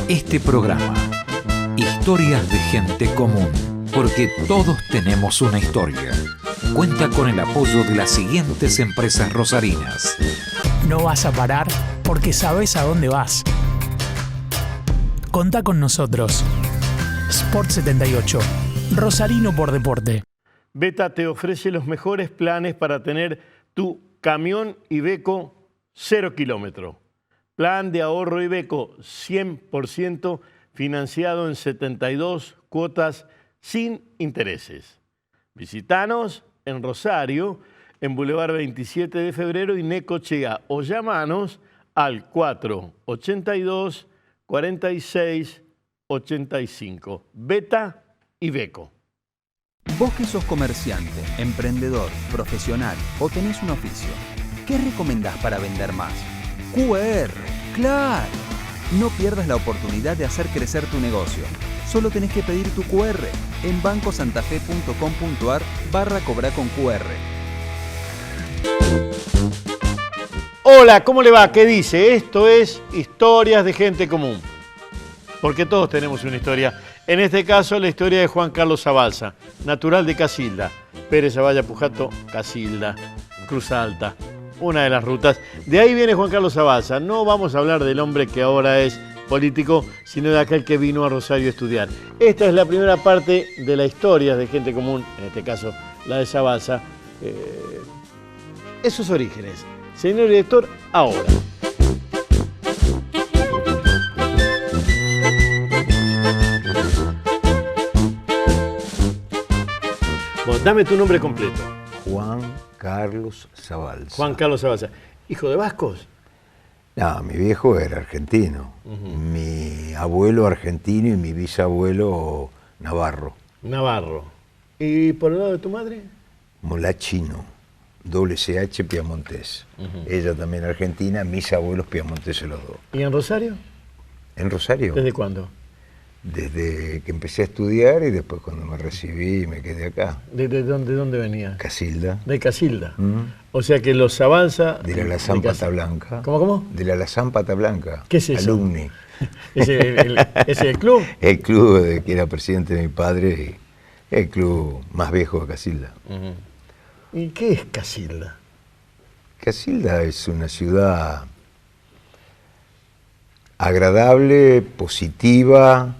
Este programa, Historias de Gente Común, porque todos tenemos una historia, cuenta con el apoyo de las siguientes empresas rosarinas. No vas a parar porque sabes a dónde vas. Contá con nosotros. Sport 78, Rosarino por deporte. Beta te ofrece los mejores planes para tener tu camión Iveco 0 kilómetro. Plan de ahorro Iveco 100% financiado en 72 cuotas sin intereses. Visítanos en Rosario, en Boulevard 27 de Febrero y Necochea, o llamanos al 482 46 85. Beta Iveco. Vos que sos comerciante, emprendedor, profesional o tenés un oficio, ¿qué recomendás para vender más? QR, ¡claro! No pierdas la oportunidad de hacer crecer tu negocio. Solo tenés que pedir tu QR en bancosantafe.com.ar/cobrar con QR. Hola, ¿cómo le va? ¿Qué dice? Esto es Historias de Gente Común. Porque todos tenemos una historia. En este caso, la historia de Juan Carlos Zabalza, natural de Casilda. Pérez Zavalla Pujato, Casilda, Cruz Alta, una de las rutas. De ahí viene Juan Carlos Zabalza. No vamos a hablar del hombre que ahora es político, sino de aquel que vino a Rosario a estudiar. Esta es la primera parte de la historia de Gente Común, en este caso la de Zabalza. Esos orígenes. Señor director, ahora. Bueno, dame tu nombre completo. Juan Carlos Zabalza. Juan Carlos Zabalza. ¿Hijo de vascos? No, mi viejo era argentino. Mi abuelo argentino y mi bisabuelo navarro. Navarro. ¿Y por el lado de tu madre? Molachino, CH piamontés. Ella también argentina, mis abuelos piamonteses los dos. ¿Y en Rosario? ¿En Rosario? ¿Desde cuándo? Desde que empecé a estudiar y después cuando me recibí me quedé acá. ¿De dónde venía? Casilda. De Casilda. O sea que los Zabalza... De la Alazán Pata Blanca. ¿Cómo? De la Alazán Pata Blanca. ¿Qué es eso? Alumni. ¿Ese es el club? El club de que era presidente de mi padre, el club más viejo de Casilda. ¿Y qué es Casilda? Casilda es una ciudad agradable, positiva,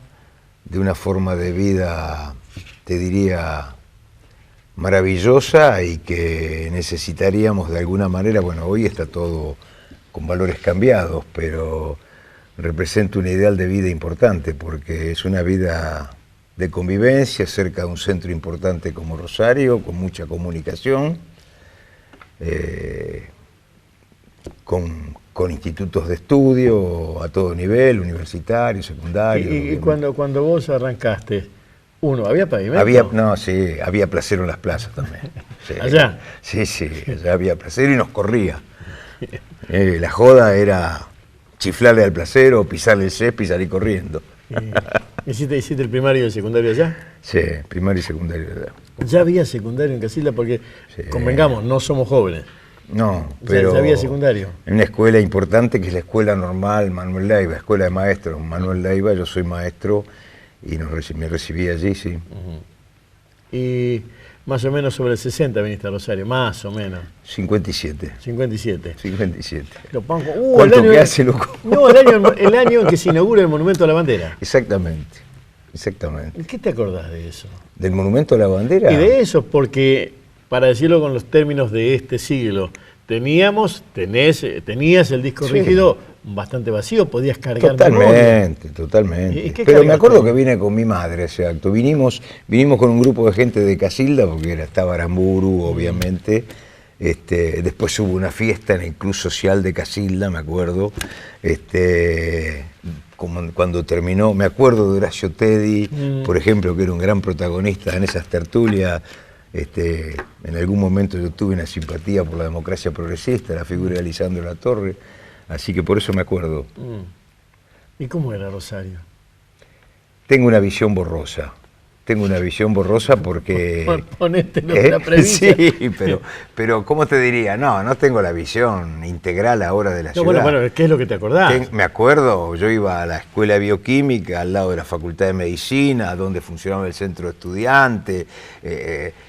de una forma de vida, te diría, maravillosa y que necesitaríamos de alguna manera, bueno, hoy está todo con valores cambiados, pero representa un ideal de vida importante porque es una vida de convivencia cerca de un centro importante como Rosario, con mucha comunicación, con institutos de estudio a todo nivel, universitario, secundario. ¿Y cuando vos arrancaste, había pavimento? Había placero en las plazas también. Sí. ¿Allá? Sí, allá había placero y nos corría. La joda era chiflarle al placero, pisarle el césped y salir corriendo. ¿Hiciste el primario y el secundario allá? Sí, primario y secundario allá. ¿Ya había secundario en Casilda? Porque, convengamos, no somos jóvenes. No, pero ya había secundario. En una escuela importante que es la Escuela Normal Manuel Leiva, Escuela de Maestros Manuel Leiva, yo soy maestro y me recibí allí, sí. Y más o menos sobre el 60 viniste a Rosario, más o menos. 57. 57. Lo pongo. ¿Cuánto que hace, loco? No, el año en que se inaugura el Monumento a la Bandera. Exactamente. ¿Qué te acordás de eso? ¿Del Monumento a la Bandera? Y de eso, porque, para decirlo con los términos de este siglo, tenías el disco rígido bastante vacío, podías cargar Totalmente. Pero me acuerdo cargaste? que vine con mi madre a ese acto. Vinimos con un grupo de gente de Casilda, porque estaba Aramburu, obviamente. Después hubo una fiesta en el Club Social de Casilda, me acuerdo. Cuando terminó, me acuerdo de Horacio Teddy, por ejemplo, que era un gran protagonista en esas tertulias. En algún momento yo tuve una simpatía por la democracia progresista, la figura de Lisandro Latorre, así que por eso me acuerdo. ¿Y cómo era Rosario? Tengo una visión borrosa. tengo una visión borrosa porque... Ponete en la premisa. Sí, pero ¿cómo te diría? No tengo la visión integral ahora de la ciudad. Bueno, ¿qué es lo que te acordás? Me acuerdo, yo iba a la escuela de bioquímica, al lado de la Facultad de Medicina, donde funcionaba el centro de estudiantes,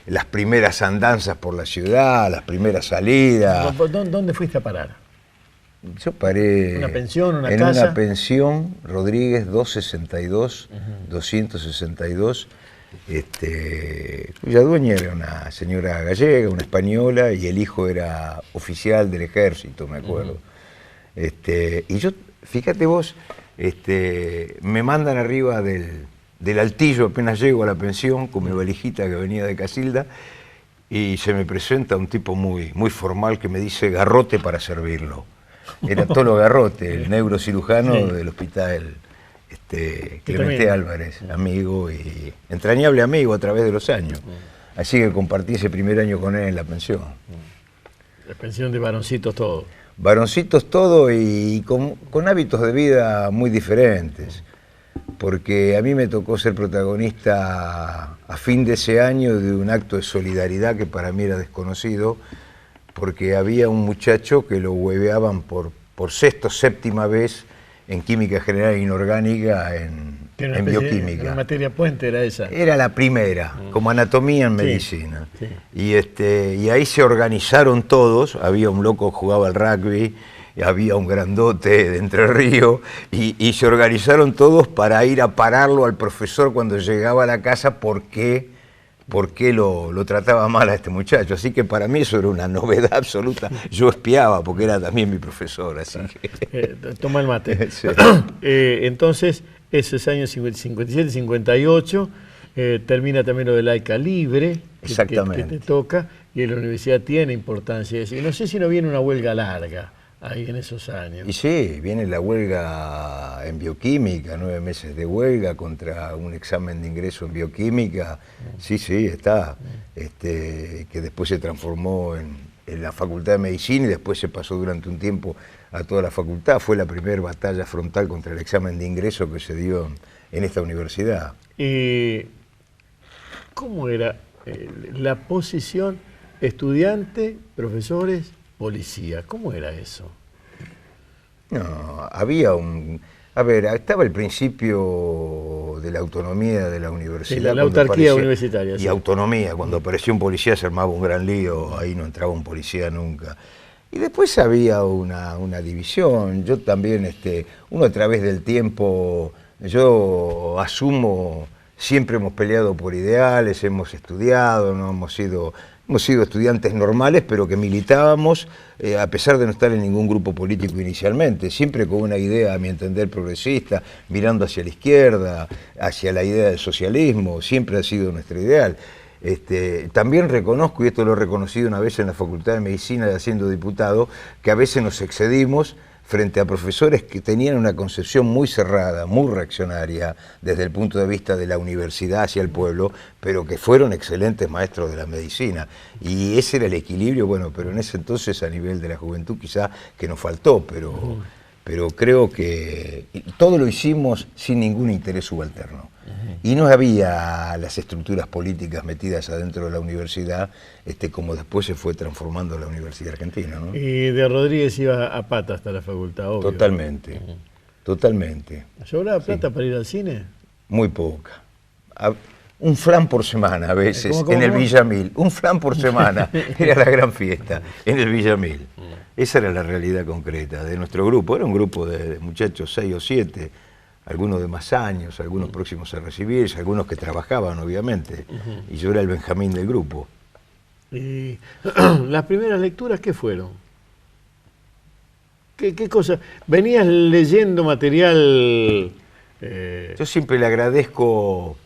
las primeras andanzas por la ciudad, las primeras salidas. ¿Dónde fuiste a parar? Yo paré ¿Una pensión, una en casa? una pensión, Rodríguez 262, 262, cuya dueña era una señora gallega, una española, y el hijo era oficial del ejército, me acuerdo. Y yo, fíjate vos, me mandan arriba del altillo, apenas llego a la pensión, con mi valijita que venía de Casilda, y se me presenta un tipo muy formal que me dice: Garrote para servirlo. Era Tolo Garrote, el neurocirujano del hospital Clemente Álvarez, amigo y entrañable amigo a través de los años. Así que compartí ese primer año con él en la pensión. La pensión de varoncitos todos. Varoncitos todos y con hábitos de vida muy diferentes. Porque a mí me tocó ser protagonista a fin de ese año de un acto de solidaridad que para mí era desconocido, porque había un muchacho que lo hueveaban por sexta o séptima vez en química general e inorgánica en bioquímica. ¿Una materia puente era esa? Era la primera, como anatomía en medicina. Sí. Y ahí se organizaron todos, había un loco que jugaba al rugby, y había un grandote de Entre Ríos, y se organizaron todos para ir a pararlo al profesor cuando llegaba a la casa porque lo trataba mal a este muchacho. Así que para mí eso era una novedad absoluta. Yo espiaba porque era también mi profesor. Así que... Toma el mate. Sí. Entonces, esos años 57, 58, termina también lo del AICA libre, que te toca, y en la universidad tiene importancia eso. Y no sé si no viene una huelga larga ahí en esos años. Y sí, viene la huelga en bioquímica, 9 meses de huelga contra un examen de ingreso en bioquímica. Sí, está. Que después se transformó en la Facultad de Medicina y después se pasó durante un tiempo a toda la facultad. Fue la primera batalla frontal contra el examen de ingreso que se dio en esta universidad. ¿Cómo era la posición estudiante, profesores, policía? ¿Cómo era eso? No, había estaba el principio de la autonomía de la universidad. Sí, la autarquía universitaria. Y sí. autonomía, cuando apareció un policía se armaba un gran lío, ahí no entraba un policía nunca. Y después había una división, yo también, uno a través del tiempo, yo asumo, siempre hemos peleado por ideales, hemos estudiado, no hemos sido estudiantes normales, pero que militábamos, a pesar de no estar en ningún grupo político inicialmente, siempre con una idea, a mi entender, progresista, mirando hacia la izquierda, hacia la idea del socialismo, siempre ha sido nuestro ideal. También reconozco, y esto lo he reconocido una vez en la Facultad de Medicina, siendo diputado, que a veces nos excedimos frente a profesores que tenían una concepción muy cerrada, muy reaccionaria desde el punto de vista de la universidad hacia el pueblo, pero que fueron excelentes maestros de la medicina. Y ese era el equilibrio, bueno, pero en ese entonces a nivel de la juventud quizá que nos faltó, pero creo que todo lo hicimos sin ningún interés subalterno. Y no había las estructuras políticas metidas adentro de la universidad, como después se fue transformando la Universidad Argentina, ¿no? Y de Rodríguez iba a pata hasta la facultad, obvio. Totalmente, totalmente. ¿Sobraba plata para ir al cine? Muy poca. Un flan por semana a veces, ¿Cómo? en el Villamil. Un flan por semana, era la gran fiesta, en el Villamil. Esa era la realidad concreta de nuestro grupo. Era un grupo de muchachos, 6 o 7, algunos de más años, algunos próximos a recibirse, algunos que trabajaban, obviamente. Y yo era el Benjamín del grupo. ¿Y las primeras lecturas qué fueron? ¿Qué cosa? ¿Venías leyendo material? Yo siempre le agradezco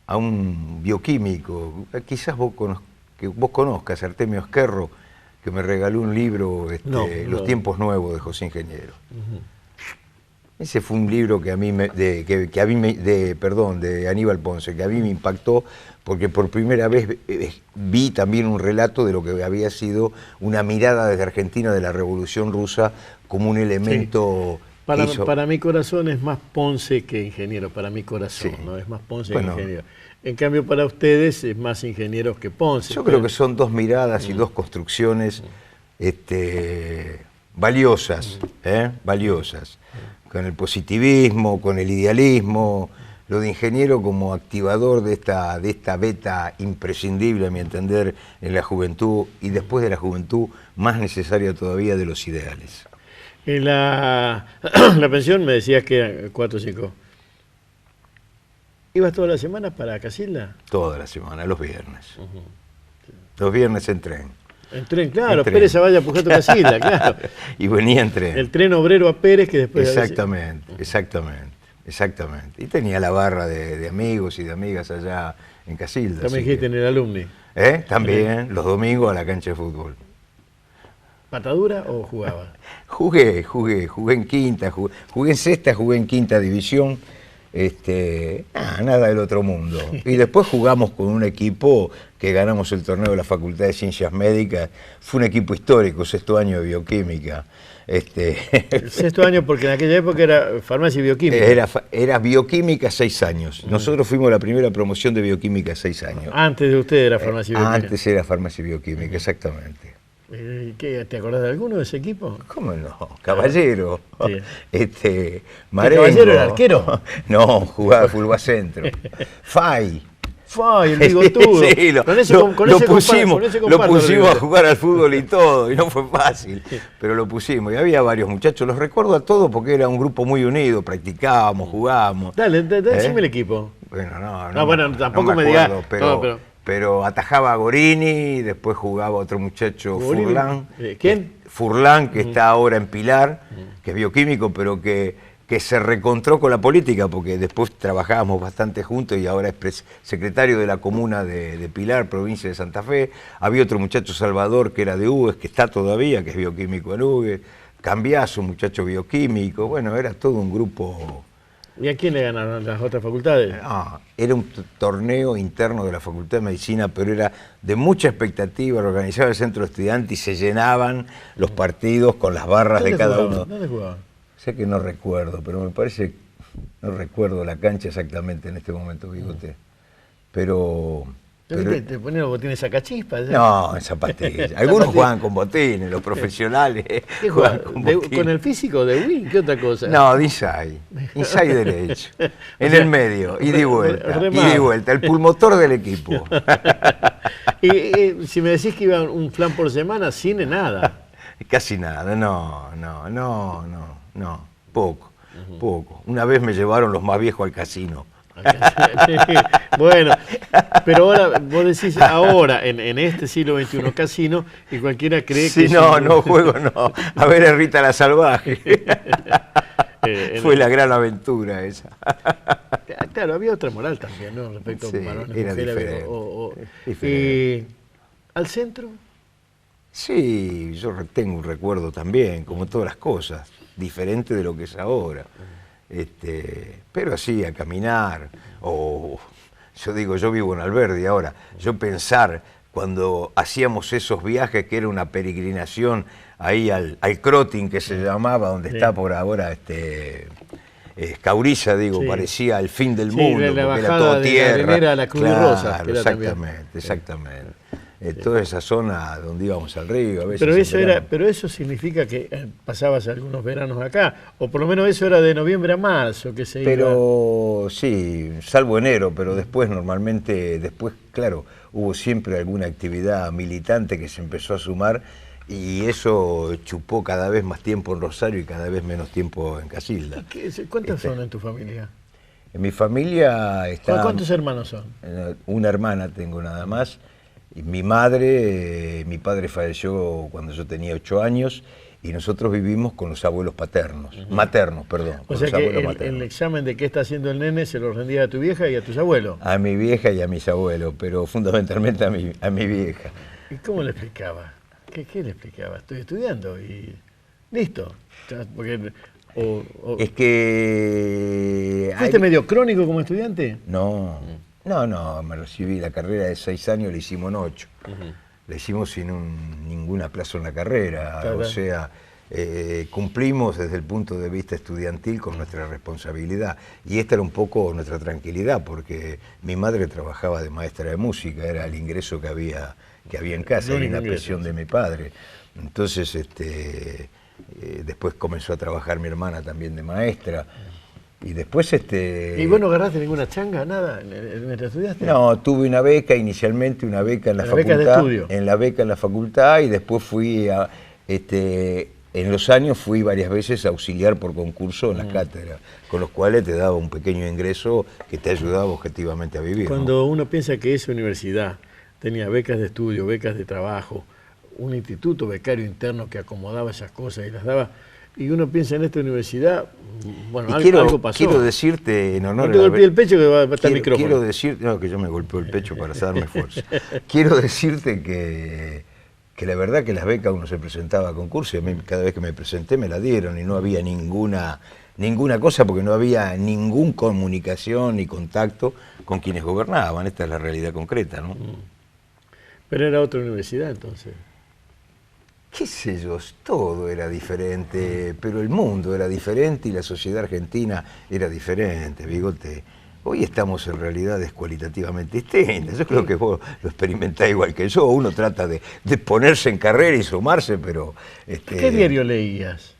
a un bioquímico, quizás vos conozcas, Artemio Esquerro, que me regaló un libro, Los tiempos nuevos, de José Ingeniero. Ese fue un libro que a mí de Aníbal Ponce, que a mí me impactó, porque por primera vez vi también un relato de lo que había sido una mirada desde Argentina de la Revolución Rusa como un elemento Para mi corazón es más Ponce que ingeniero, para mi corazón, Sí. ¿no? Es más Ponce Bueno. que ingeniero. En cambio, para ustedes es más ingenieros que Ponce. Yo creo que son dos miradas y dos construcciones valiosas, valiosas, con el positivismo, con el idealismo, lo de ingeniero como activador de esta beta imprescindible, a mi entender, en la juventud, y después de la juventud, más necesaria todavía, de los ideales. En la pensión me decías que eran 4 o 5. ¿Ibas todas las semanas para Casilda? Toda la semana, los viernes. Los viernes en tren. En tren, claro, En tren. Pérez Zavalla, Pujato, Casilda, claro. Y venía en tren. El tren obrero a Pérez que después... Exactamente. Y tenía la barra de amigos y de amigas allá en Casilda. También así dijiste que- en el alumni. También, los domingos a la cancha de fútbol. ¿Patadura o jugaba? Jugué en quinta, jugué en sexta, jugué en quinta división, nada del otro mundo. Y después jugamos con un equipo que ganamos el torneo de la Facultad de Ciencias Médicas, fue un equipo histórico, sexto año de bioquímica. El sexto año, porque en aquella época era farmacia y bioquímica. Era bioquímica 6 años. Nosotros fuimos la primera promoción de bioquímica 6 años. Antes de usted era farmacia y bioquímica. Antes era farmacia y bioquímica, exactamente. ¿Qué, ¿te acordás de alguno de ese equipo? ¿Cómo no? Caballero. Sí. Marengo. Caballero era arquero? No, jugaba fútbol centro. Fay. ¡Fay, el bigotudo! Sí, lo pusimos a jugar al fútbol y todo, y no fue fácil, pero lo pusimos. Y había varios muchachos, los recuerdo a todos porque era un grupo muy unido, practicábamos, jugábamos. Dale, decime el equipo. Bueno, No, bueno, tampoco me digas. Pero atajaba a Gorini, después jugaba otro muchacho, Gorini, Furlan. ¿quién? Furlan, que está ahora en Pilar, que es bioquímico, pero que se reencontró con la política, porque después trabajábamos bastante juntos y ahora es secretario de la comuna de Pilar, provincia de Santa Fe. Había otro muchacho, Salvador, que era de Hugues, que está todavía, que es bioquímico en Hugues. Cambiazo, un muchacho bioquímico. Bueno, era todo un grupo. ¿Y a quién le ganaron las otras facultades? Era un torneo interno de la Facultad de Medicina, pero era de mucha expectativa, lo organizaba el centro estudiante y se llenaban los partidos con las barras de cada uno. ¿Dónde jugaban? Sé que no recuerdo, pero me parece, no recuerdo la cancha exactamente en este momento, Bigote. Pero ¿Te ponían los botines sacachispas? no, en zapatillas. Algunos jugaban con botines, los profesionales ¿Qué jugaban jugaban? con botines. ¿Con el físico de Wii? ¿Qué otra cosa? No, de inside derecho, en el medio, ida y vuelta, el pulmotor del equipo. Y si me decís que iban un flan por semana, cine, nada. Casi nada, no, poco. Una vez me llevaron los más viejos al casino. Bueno, pero ahora, vos decís ahora, en este siglo XXI, casino, y cualquiera cree que... Sí, no juego, no. A ver, es Rita la Salvaje. Fue la gran aventura esa. Claro, había otra moral también, ¿no? Respecto a varones, era mujeres, diferente. ¿Al centro? Sí, yo tengo un recuerdo también, como todas las cosas, diferente de lo que es ahora. Pero así, a caminar, yo digo, yo vivo en Alberdi ahora, yo pensar cuando hacíamos esos viajes, que era una peregrinación ahí al Crotin, que se llamaba, donde está por ahora Escauriza, digo, parecía el fin del mundo, la porque era bajada todo de tierra. la Arenera a la Cruz de Rosas, que era exactamente. Toda esa zona donde íbamos al río, a veces. Pero eso significa que pasabas algunos veranos acá, o por lo menos eso era de noviembre a marzo que se iba. Pero sí, salvo enero, pero después claro, hubo siempre alguna actividad militante que se empezó a sumar y eso chupó cada vez más tiempo en Rosario y cada vez menos tiempo en Casilda. ¿Cuántos son en tu familia? En mi familia está... ¿Cuántos hermanos son? Una hermana tengo nada más. Y mi padre falleció cuando yo tenía 8 años y nosotros vivimos con los abuelos maternos, perdón. O sea que el examen de qué está haciendo el nene se lo rendía a tu vieja y a tus abuelos. A mi vieja y a mis abuelos, pero fundamentalmente a mi vieja. ¿Y cómo le explicaba? ¿Qué le explicaba? Estoy estudiando y listo. Porque, es que... ¿Fuiste medio crónico como estudiante? No, me recibí la carrera de 6 años, la hicimos en 8. La hicimos sin ningún aplazo en la carrera, Claro. O sea, cumplimos desde el punto de vista estudiantil con nuestra responsabilidad. Y esta era un poco nuestra tranquilidad, porque mi madre trabajaba de maestra de música, era el ingreso que había en casa, y la presión de mi padre. Entonces, después comenzó a trabajar mi hermana también de maestra. Y después ¿Y vos no agarraste ninguna changa, nada, mientras estudiaste? No, tuve una beca inicialmente, una beca en la facultad. Beca de estudio. En la beca en la facultad, y después fui en los años fui varias veces auxiliar por concurso en las cátedras, con los cuales te daba un pequeño ingreso que te ayudaba objetivamente a vivir. Cuando uno piensa que esa universidad tenía becas de estudio, becas de trabajo, un instituto becario interno que acomodaba esas cosas y las daba, y uno piensa en esta universidad, bueno, algo pasó. Quiero decirte en honor no te golpeé el pecho que va a estar el micrófono. Quiero decirte, no, que yo me golpeo el pecho para darme fuerza. Quiero decirte que la verdad que las becas uno se presentaba a concurso, y a mí cada vez que me presenté me la dieron, y no había ninguna cosa, porque no había ninguna comunicación ni contacto con quienes gobernaban. Esta es la realidad concreta, ¿no? Pero era otra universidad entonces. Qué sé yo, todo era diferente, pero el mundo era diferente y la sociedad argentina era diferente, Bigote. Hoy estamos en realidades cualitativamente distintas. Yo creo que vos lo experimentás igual que yo. Uno trata de ponerse en carrera y sumarse, pero... ¿Qué diario leías?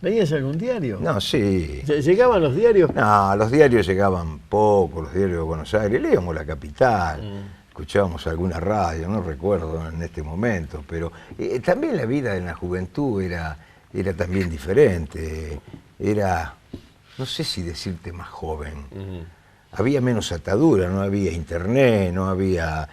¿Leías algún diario? No, sí. ¿Llegaban los diarios? No, los diarios llegaban poco, los diarios de Buenos Aires. Leíamos La Capital, escuchábamos alguna radio, no recuerdo en este momento, pero también la vida en la juventud era también diferente. Era... no sé si decirte más joven. Había menos atadura, no había internet, no había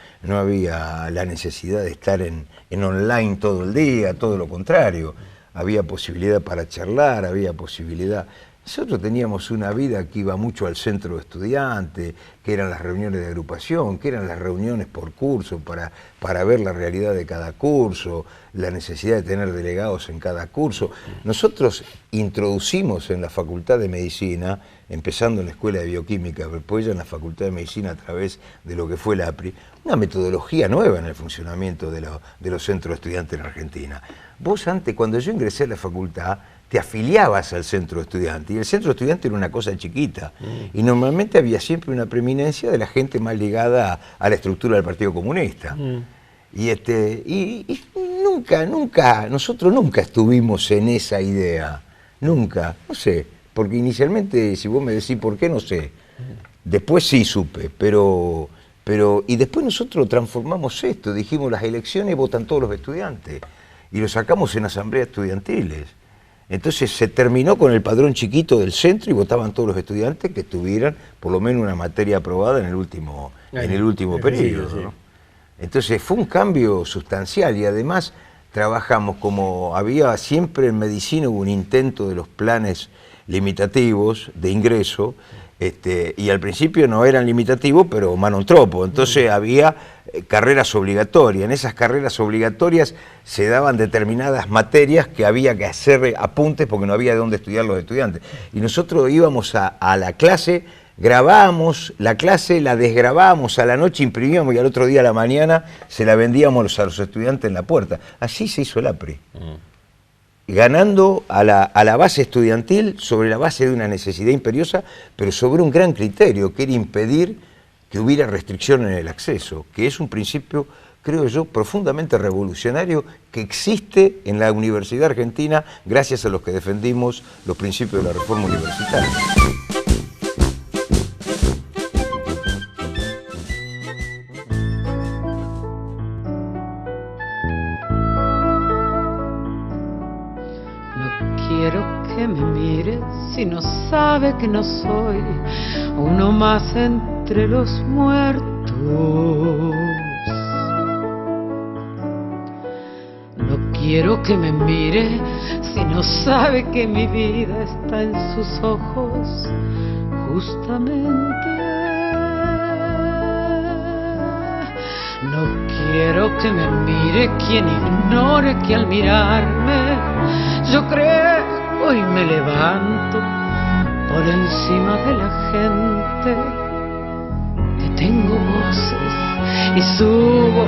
la necesidad de estar en online todo el día, todo lo contrario. Había posibilidad para charlar, había posibilidad. Nosotros teníamos una vida que iba mucho al centro de estudiantes, que eran las reuniones de agrupación, que eran las reuniones por curso para ver la realidad de cada curso, la necesidad de tener delegados en cada curso. Nosotros introducimos en la Facultad de Medicina, empezando en la Escuela de Bioquímica, pero después ya en la Facultad de Medicina a través de lo que fue la APRI, una metodología nueva en el funcionamiento de los centros de estudiantes en Argentina. Vos antes, cuando yo ingresé a la facultad, te afiliabas al centro de estudiantes, y el centro de estudiantes era una cosa chiquita, y normalmente había siempre una preeminencia de la gente más ligada a la estructura del Partido Comunista. Y nosotros nunca estuvimos en esa idea, nunca, no sé, porque inicialmente, si vos me decís por qué, no sé, después sí supe, y después nosotros transformamos esto, dijimos las elecciones votan todos los estudiantes, y lo sacamos en asambleas estudiantiles. Entonces se terminó con el padrón chiquito del centro y votaban todos los estudiantes que tuvieran por lo menos una materia aprobada en el último periodo, ¿no? Entonces fue un cambio sustancial, y además trabajamos, como había siempre en medicina, hubo un intento de los planes limitativos de ingreso, y al principio no eran limitativos, pero mano tropo. Entonces había carreras obligatorias. En esas carreras obligatorias se daban determinadas materias que había que hacer apuntes porque no había de dónde estudiar los estudiantes. Y nosotros íbamos a la clase, grabábamos la clase, la desgrabábamos a la noche, imprimíamos, y al otro día a la mañana se la vendíamos a los estudiantes en la puerta. Así se hizo el APRI. Ganando a la base estudiantil sobre la base de una necesidad imperiosa, pero sobre un gran criterio, que era impedir que hubiera restricción en el acceso, que es un principio, creo yo, profundamente revolucionario, que existe en la Universidad Argentina gracias a los que defendimos los principios de la reforma universitaria. Si no sabe que no soy uno más entre los muertos. No quiero que me mire si no sabe que mi vida está en sus ojos, justamente. No quiero que me mire quien ignore que al mirarme yo creo y me levanto por encima de la gente, que tengo voces y subo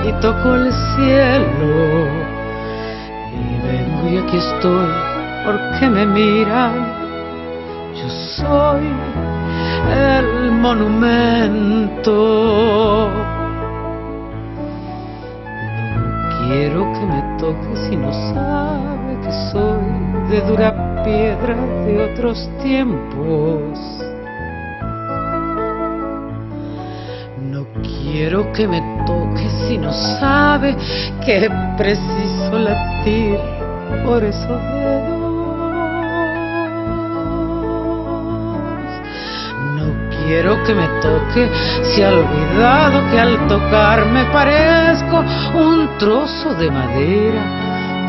y toco el cielo y Hoy aquí estoy porque me miran. Yo soy el monumento. No quiero que me toque si no sabe que soy de dura piedra de otros tiempos. No quiero que me toque si no sabe que preciso latir por esos dedos. No quiero que me toque si ha olvidado que al tocarme parezco un trozo de madera,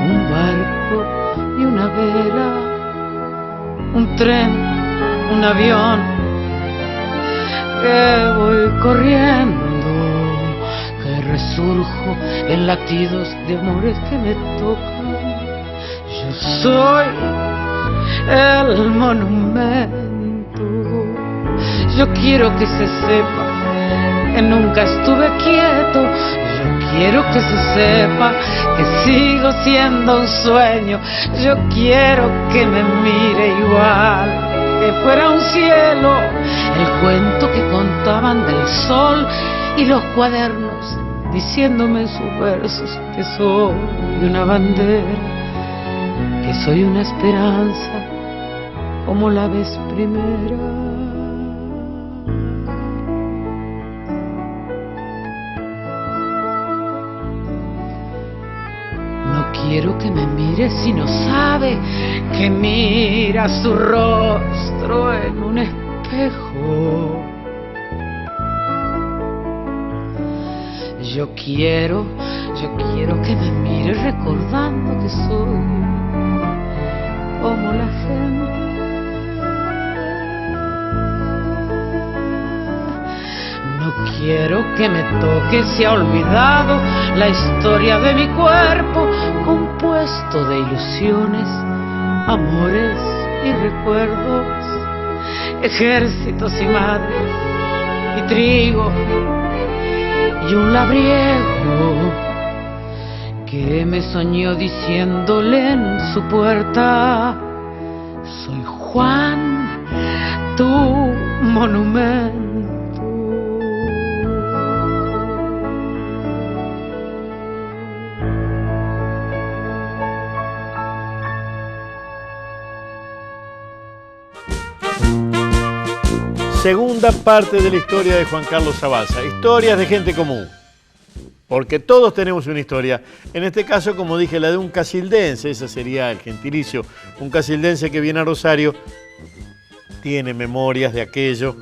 un barco y una vela, un tren, un avión, que voy corriendo, que resurjo en latidos de amores que me tocan. Yo soy el monumento. Yo quiero que se sepa que nunca estuve quieto. Yo quiero que se sepa que sigo siendo un sueño. Yo quiero que me mire igual, que fuera un cielo, el cuento que contaban del sol y los cuadernos diciéndome en sus versos que soy una bandera, que soy una esperanza como la vez primera. Quiero que me mire si no sabe que mira su rostro en un espejo. Yo quiero que me mire recordando que soy como la gente. No quiero que me toque si ha olvidado la historia de mi cuerpo, compuesto de ilusiones, amores y recuerdos, ejércitos y madres y trigo y un labriego que me soñó diciéndole en su puerta: soy Juan, tu monumento. Segunda parte de la historia de Juan Carlos Zabalza, historias de gente común, porque todos tenemos una historia. En este caso, como dije, la de un casildense, ese sería el gentilicio, un casildense que viene a Rosario, tiene memorias de aquello,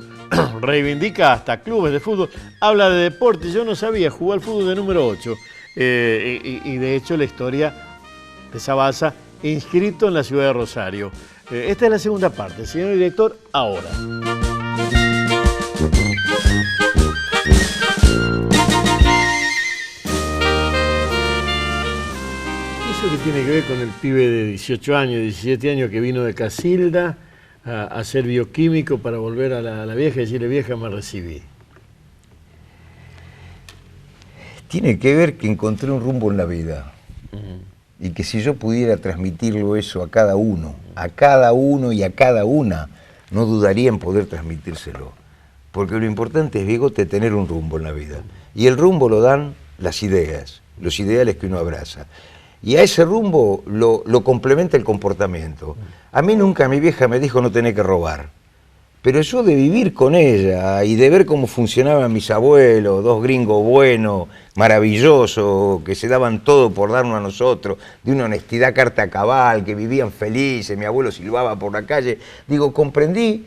reivindica hasta clubes de fútbol, habla de deporte. Yo no sabía, jugó al fútbol de número 8, y de hecho la historia de Zabalza inscrito en la ciudad de Rosario. Esta es la segunda parte, señor director, ahora. Eso que tiene que ver con el pibe de 18 años, 17 años que vino de Casilda a ser bioquímico para volver a la vieja y decirle: vieja, me recibí. Tiene que ver que encontré un rumbo en la vida. Y que si yo pudiera transmitirlo eso a cada uno y a cada una, no dudaría en poder transmitírselo. Porque lo importante es, Bigote, tener un rumbo en la vida. Y el rumbo lo dan las ideas, los ideales que uno abraza. Y a ese rumbo lo complementa el comportamiento. A mí nunca mi vieja me dijo no tenés que robar. Pero yo de vivir con ella y de ver cómo funcionaban mis abuelos, dos gringos buenos, maravillosos, que se daban todo por darnos a nosotros, de una honestidad carta cabal, que vivían felices, mi abuelo silbaba por la calle, digo, comprendí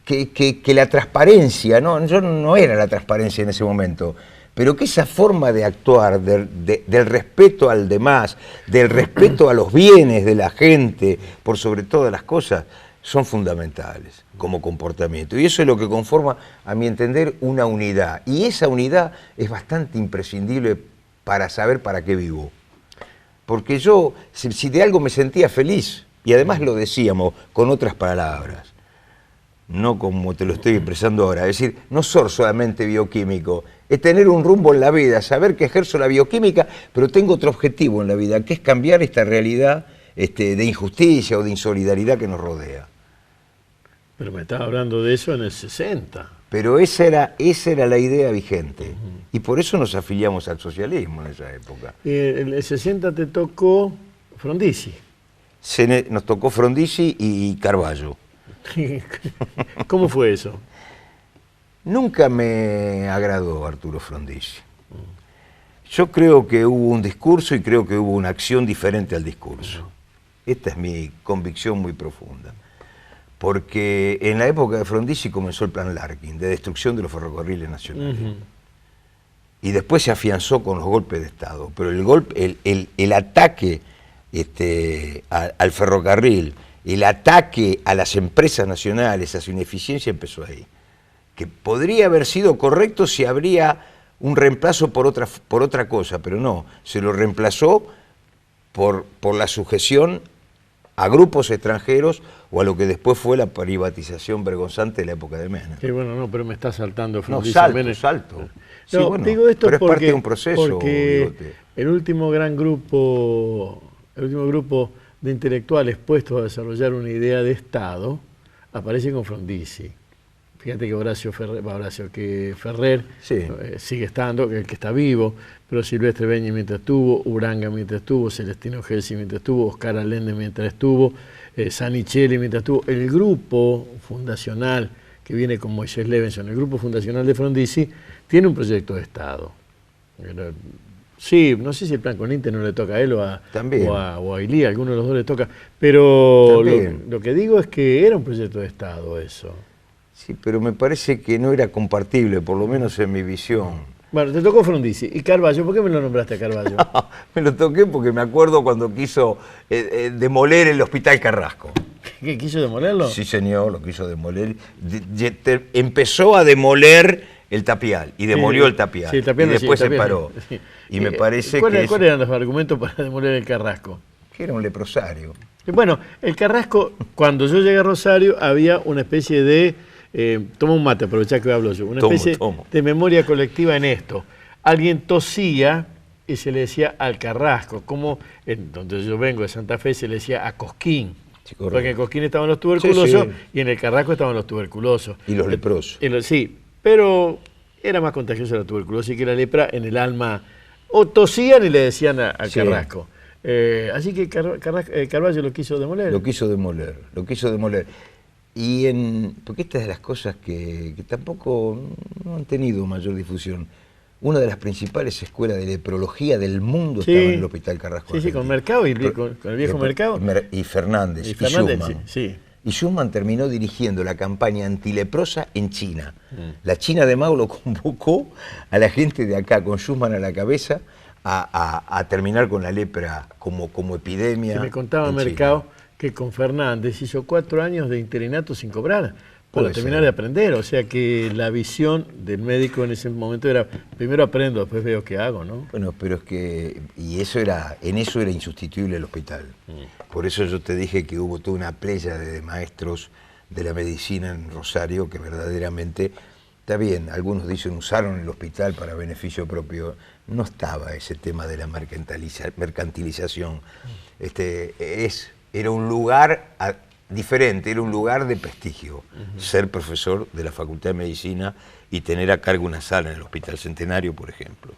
que la transparencia, yo no era la transparencia en ese momento, pero que esa forma de actuar, del respeto al demás, del respeto a los bienes de la gente, por sobre todas las cosas, son fundamentales como comportamiento. Y eso es lo que conforma, a mi entender, una unidad. Y esa unidad es bastante imprescindible para saber para qué vivo. Porque yo, si de algo me sentía feliz, y además lo decíamos con otras palabras, no como te lo estoy expresando ahora, es decir, no ser solamente bioquímico, es tener un rumbo en la vida, saber que ejerzo la bioquímica, pero tengo otro objetivo en la vida, que es cambiar esta realidad de injusticia o de insolidaridad que nos rodea. Pero me estaba hablando de eso en el 60. Pero esa era la idea vigente. Y por eso nos afiliamos al socialismo en esa época. En el 60 te tocó Frondizi. Nos tocó Frondizi y Carballo. ¿Cómo fue eso? Nunca me agradó Arturo Frondizi. Yo creo que hubo un discurso y creo que hubo una acción diferente al discurso. Esta es mi convicción muy profunda. Porque en la época de Frondizi comenzó el plan Larkin, de destrucción de los ferrocarriles nacionales. Y después se afianzó con los golpes de Estado. Pero el ataque al ferrocarril, el ataque a las empresas nacionales, a su ineficiencia, empezó ahí. Que podría haber sido correcto si habría un reemplazo por otra cosa, pero no, se lo reemplazó por la sujeción a grupos extranjeros o a lo que después fue la privatización vergonzante de la época de Menem. Sí, bueno, no, pero me está saltando Frondizi. No, salto. Sí, No, bueno, digo esto pero porque, es parte de un proceso. Porque el último grupo de intelectuales puestos a desarrollar una idea de Estado aparece con Frondizi. Fíjate que Ferrer sí. Sigue estando, el que está vivo, pero Silvestre Beñi mientras estuvo, Uranga mientras estuvo, Celestino Gelsi mientras estuvo, Oscar Allende mientras estuvo, Sanichelli mientras estuvo. El grupo fundacional que viene con Moisés Levenson, el grupo fundacional de Frondizi, tiene un proyecto de Estado. Sí, no sé si el plan Coninte no le toca a él o a Ilía, alguno de los dos le toca, pero lo que digo es que era un proyecto de Estado eso. Sí, pero me parece que no era compartible, por lo menos en mi visión. Bueno, te tocó Frondizi. ¿Y Carballo? ¿Por qué me lo nombraste a Carballo? Me lo toqué porque me acuerdo cuando quiso demoler el Hospital Carrasco. ¿Qué, quiso demolerlo? Sí, señor, lo quiso demoler. Empezó a demoler el tapial y demolió el tapial. Sí, el tapial y después sí, el se tapial, paró. sí. Y me parece ¿Cuáles eran los argumentos para demoler el Carrasco? Que era un leprosario. Bueno, el Carrasco, cuando yo llegué a Rosario, había una especie de... toma un mate, aprovechá que hablo yo. Una especie de memoria colectiva en esto. Alguien tosía y se le decía al Carrasco, como donde yo vengo de Santa Fe se le decía a Cosquín. Sí, porque en Cosquín estaban los tuberculosos y en el Carrasco estaban los tuberculosos. Y los leprosos. Sí, pero era más contagiosa la tuberculosis que la lepra en el alma. O tosían y le decían al Carrasco. Así que Carballo lo quiso demoler. Lo quiso demoler. Porque esta es de las cosas que tampoco no han tenido mayor difusión. Una de las principales escuelas de leprología del mundo estaba en el Hospital Carrasco. Sí, con Mercado, con el viejo Mercado. Y Fernández, y Schumann. Sí. Y Schumann terminó dirigiendo la campaña antileprosa en China. La China de Mao lo convocó a la gente de acá, con Schumann a la cabeza, a terminar con la lepra como epidemia. Se me contaba Mercado que con Fernández hizo 4 años de interinato sin cobrar para terminar de aprender. O sea que la visión del médico en ese momento era, primero aprendo, después veo qué hago, ¿no? Bueno, pero es que, en eso era insustituible el hospital. Por eso yo te dije que hubo toda una playa de maestros de la medicina en Rosario que verdaderamente, está bien, algunos dicen usaron el hospital para beneficio propio. No estaba ese tema de la mercantilización. Era un lugar diferente, era un lugar de prestigio, ser profesor de la Facultad de Medicina y tener a cargo una sala en el Hospital Centenario, por ejemplo.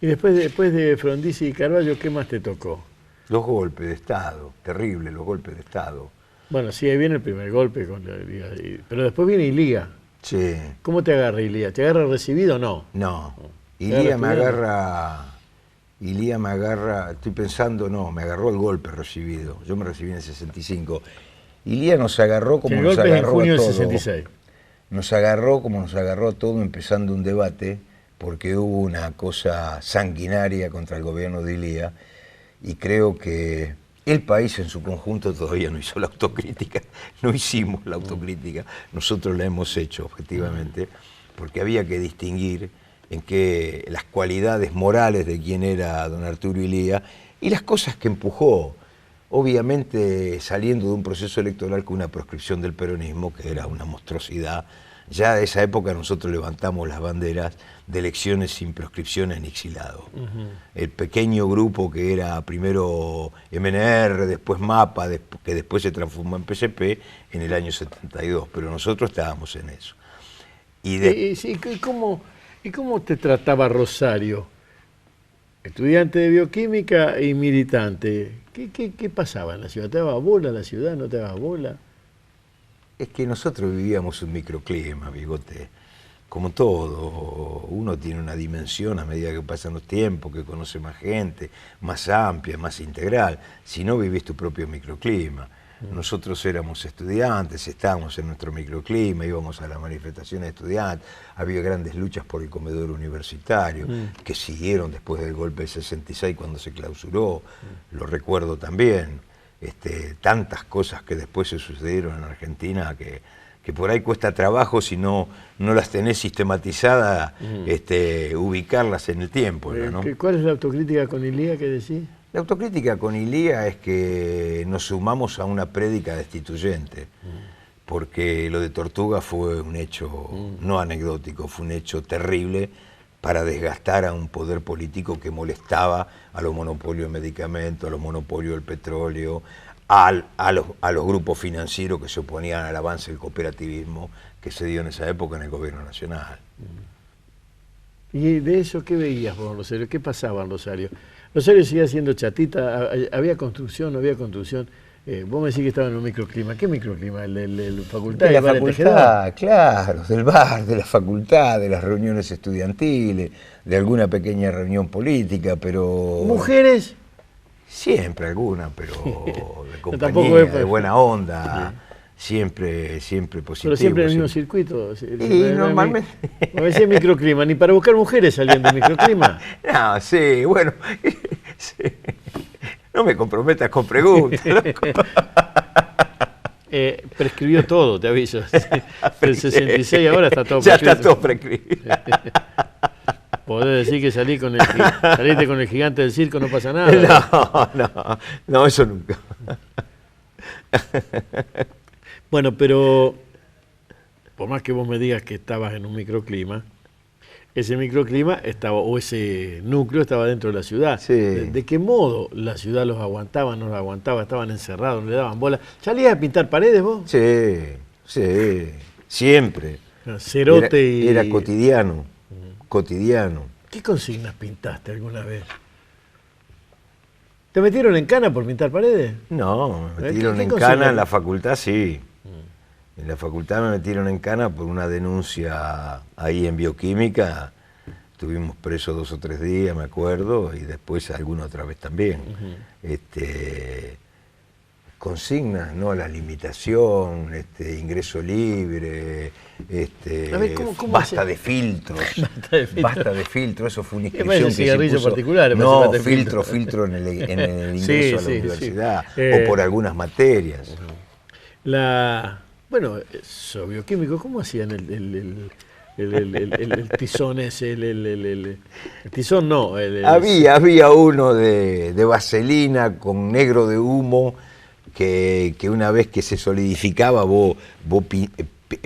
Y después de Frondizi y Carballo, ¿qué más te tocó? Los golpes de Estado, terribles los golpes de Estado. Bueno, sí, ahí viene el primer golpe, pero después viene Ilía. Sí. ¿Cómo te agarra Ilía? ¿Te agarra recibido o no? No, Ilía me agarra, estoy pensando, me agarró el golpe recibido. Yo me recibí en el 65. Ilía nos agarró como nos agarró a todo. El golpe es en junio del 66. Nos agarró como nos agarró a todo, empezando un debate, porque hubo una cosa sanguinaria contra el gobierno de Ilía, y creo que el país en su conjunto todavía no hizo la autocrítica, no hicimos la autocrítica, nosotros la hemos hecho objetivamente, porque había que distinguir en que las cualidades morales de quien era don Arturo Ilía y las cosas que empujó, obviamente saliendo de un proceso electoral con una proscripción del peronismo que era una monstruosidad Ya de esa época nosotros levantamos las banderas de elecciones sin proscripciones ni exilado. El pequeño grupo que era primero MNR, después MAPA, que después se transformó en PSP en el año 72, pero nosotros estábamos en eso. ¿Y cómo te trataba Rosario? Estudiante de bioquímica y militante. ¿Qué pasaba en la ciudad? ¿Te daba bola la ciudad? ¿No te daba bola? Es que nosotros vivíamos un microclima, Bigote. Como todo, uno tiene una dimensión a medida que pasan los tiempos, que conoce más gente, más amplia, más integral. Si no, vivís tu propio microclima. Nosotros éramos estudiantes, estábamos en nuestro microclima, íbamos a las manifestaciones de estudiantes, había grandes luchas por el comedor universitario, que siguieron después del golpe del 66 cuando se clausuró, lo recuerdo también. Tantas cosas que después se sucedieron en Argentina que por ahí cuesta trabajo si no las tenés sistematizadas, ubicarlas en el tiempo, ¿no? ¿Cuál es la autocrítica con Ilía que decís? La autocrítica con Ilía es que nos sumamos a una prédica destituyente, porque lo de Tortuga fue un hecho no anecdótico, fue un hecho terrible para desgastar a un poder político que molestaba a los monopolios de medicamentos, a los monopolios del petróleo, a los grupos financieros que se oponían al avance del cooperativismo que se dio en esa época en el gobierno nacional. ¿Y de eso qué veías vos, Rosario? ¿Qué pasaba en Rosario? Rosario seguía siendo chatita, había construcción, no había construcción. Vos me decís que estaba en un microclima. ¿Qué microclima? ¿El facultad? De la facultad, claro, del bar, de la facultad, de las reuniones estudiantiles, de alguna pequeña reunión política, pero... ¿Mujeres? Siempre alguna, pero de compañía, de buena onda, siempre positivo. Pero siempre en el mismo circuito. Y normalmente... No decía microclima, ni para buscar mujeres salían del microclima. No, sí, bueno, sí. No me comprometas con preguntas, loco. Prescribió todo, te aviso. El 66 ahora está todo prescrito. Ya está todo prescrito. ¿Podés decir que saliste con el gigante del circo, no pasa nada? No, eso nunca. Bueno, pero por más que vos me digas que estabas en un microclima, ese microclima estaba, o ese núcleo estaba dentro de la ciudad. Sí. ¿De qué modo la ciudad los aguantaba, no los aguantaba, estaban encerrados, no le daban bola? ¿Salías a pintar paredes vos? Sí, siempre. Cerote era cotidiano, cotidiano. ¿Qué consignas pintaste alguna vez? ¿Te metieron en cana por pintar paredes? No, me metieron en cana en la facultad, sí. En la facultad me metieron en cana por una denuncia ahí en bioquímica. Estuvimos presos 2 o 3 días, me acuerdo, y después alguna otra vez también. Consignas, ¿no? La limitación, ingreso libre, ¿cómo basta de filtros. Basta de filtros, eso fue una inscripción que se puso, particular. No, filtro en el ingreso a la universidad, o por algunas materias. Bueno, eso bioquímico, ¿cómo hacían el tizón ese? El tizón no. Había uno de vaselina con negro de humo que una vez que se solidificaba vos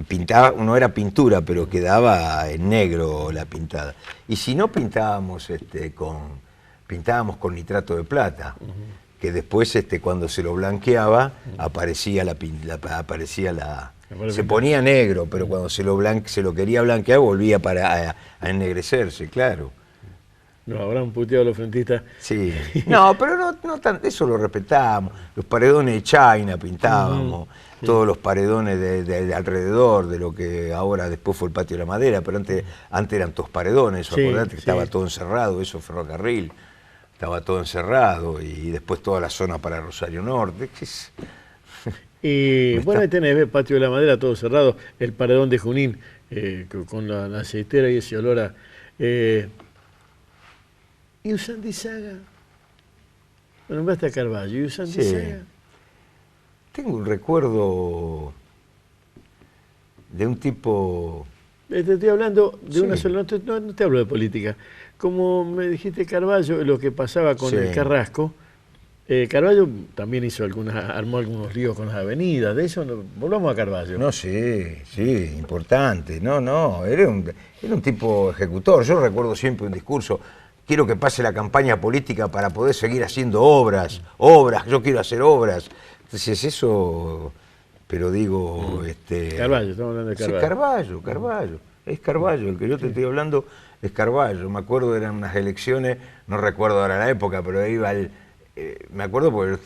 pintabas, no era pintura, pero quedaba en negro la pintada. Y si no pintábamos pintábamos con nitrato de plata. Que después cuando se lo blanqueaba aparecía se ponía negro, pero cuando se lo quería blanquear volvía a ennegrecerse, claro. No, habrán puteado los frentistas. Sí, no, pero no tan, eso lo respetábamos. Los paredones de China pintábamos, todos los paredones de alrededor de lo que ahora después fue el Patio de la Madera, pero antes eran todos paredones, acordate que estaba todo encerrado, eso ferrocarril. Estaba todo encerrado y después toda la zona para Rosario Norte. Y bueno, ahí tenés el Patio de la Madera todo cerrado, el paredón de Junín con la aceitera y ese olor a... ¿Y Usandizaga? Me nombraste a Carballo, ¿y Usandizaga? Tengo un recuerdo de un tipo... Te estoy hablando de una sola, no te hablo de política. Como me dijiste Carballo, lo que pasaba con el Carrasco, Carballo también armó algunos líos con las avenidas, de eso, volvamos a Carballo. No, sí, importante. No, era un tipo ejecutor. Yo recuerdo siempre un discurso: quiero que pase la campaña política para poder seguir haciendo obras, yo quiero hacer obras. Entonces eso, pero digo... Carballo, estamos hablando de Carballo. Sí, Carballo. Es Carballo, el que yo te estoy hablando es Carballo. Me acuerdo, eran unas elecciones, no recuerdo ahora la época, pero iba me acuerdo porque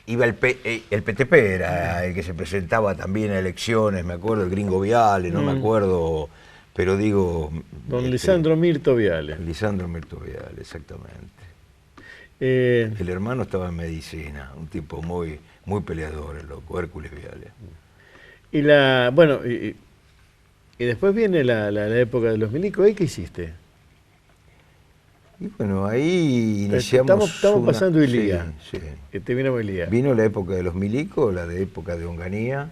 iba el PTP, era el que se presentaba también a elecciones, me acuerdo, el Gringo Viale, no me acuerdo, pero digo... Don Lisandro Mirto Viale. Lisandro Mirto Viale, exactamente. El hermano estaba en medicina, un tipo muy peleador, el loco, Hércules Viale. Y después viene la época de los milicos. ¿Ahí qué hiciste? Y bueno, ahí iniciamos... Estamos pasando Ilía. Sí. Te vino Ilía. Vino la época de los milicos, la de época de Onganía.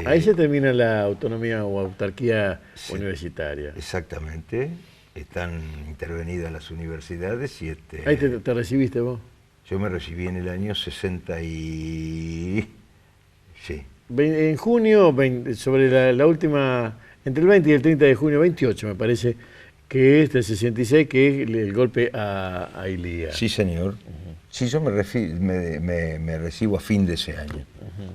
Ahí se termina la autonomía o autarquía universitaria. Exactamente. Están intervenidas las universidades y... ¿Ahí te recibiste vos? Yo me recibí en el año 60 y... Sí. En junio, sobre la última, entre el 20 y el 30 de junio, 28 me parece, que es del 66, que es el golpe a Ilía. Sí, señor. Sí, yo me recibo a fin de ese año.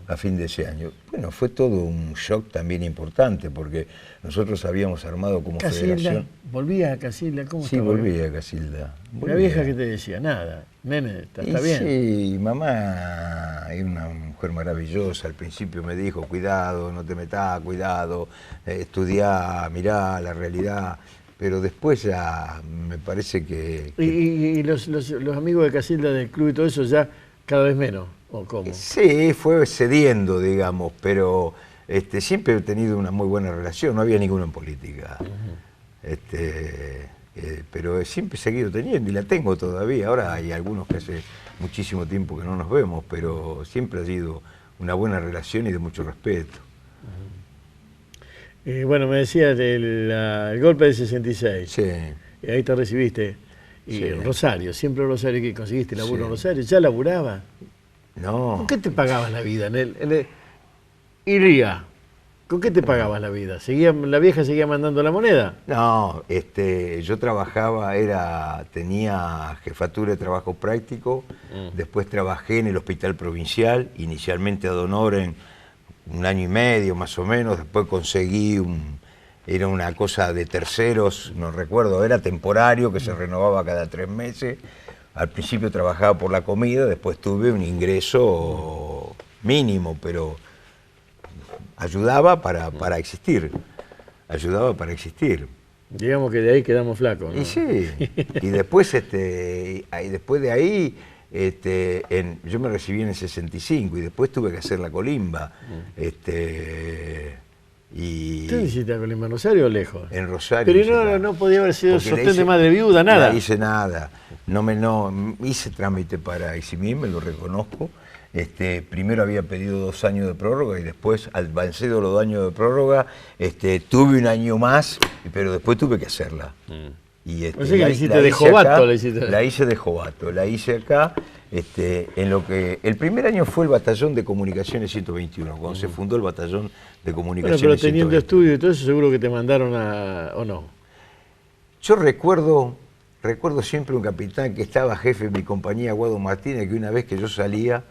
A fin de ese año. Bueno, fue todo un shock también importante, porque nosotros habíamos armado como Casilda, federación... ¿Volvías a Casilda? ¿Cómo Sí, estaba? volví a Casilda. ¿La vieja que te decía? Nada. Nene, está bien. Sí, mamá era una mujer maravillosa. Al principio me dijo, cuidado, no te metas, cuidado, estudiá, mirá la realidad. Pero después ya me parece que... ¿Y los amigos de Casilda del club y todo eso ya cada vez menos? ¿O cómo? Sí, fue cediendo, digamos, pero siempre he tenido una muy buena relación, no había ninguno en política. Pero siempre he seguido teniendo y la tengo todavía. Ahora hay algunos que hace muchísimo tiempo que no nos vemos, pero siempre ha sido una buena relación y de mucho respeto. Bueno, me decías el golpe del 66. Sí. Y ahí te recibiste. Y Sí. Rosario, siempre Rosario, que conseguiste laburo Sí. en Rosario. ¿Ya laburaba? No. ¿Con qué te pagabas la vida? Iría. ¿Con qué te pagabas la vida? ¿La vieja seguía mandando la moneda? No, yo trabajaba, tenía jefatura de trabajo práctico, después trabajé en el hospital provincial, inicialmente ad honorem, 1 año y medio más o menos, después conseguí era una cosa de terceros, no recuerdo, era temporario, que se renovaba cada 3 meses. Al principio trabajaba por la comida, después tuve un ingreso mínimo, pero ayudaba para existir. Ayudaba para existir. Digamos que de ahí quedamos flacos, ¿no? Y sí. Y después, después de ahí, yo me recibí en el 65 y después tuve que hacer la colimba. Y ¿Usted hiciste la colimba en Rosario o lejos? en Rosario. Pero no podía haber sido Porque sostén de madre viuda, nada. No hice nada. No hice trámite para eximir, me lo reconozco. Primero había pedido 2 años de prórroga y después, al vencido los 2 años de prórroga, tuve 1 año más, pero después tuve que hacerla. Y O sea que la hiciste de Jovato, la hice de Jovato, la hice acá, en lo que... El primer año fue el batallón de comunicaciones 121, cuando se fundó el batallón de Bueno, comunicaciones pero teniendo 121. estudio y todo eso, seguro que te mandaron ¿o no? Yo recuerdo siempre un capitán que estaba jefe de mi compañía, Guado Martínez, que una vez que yo salía,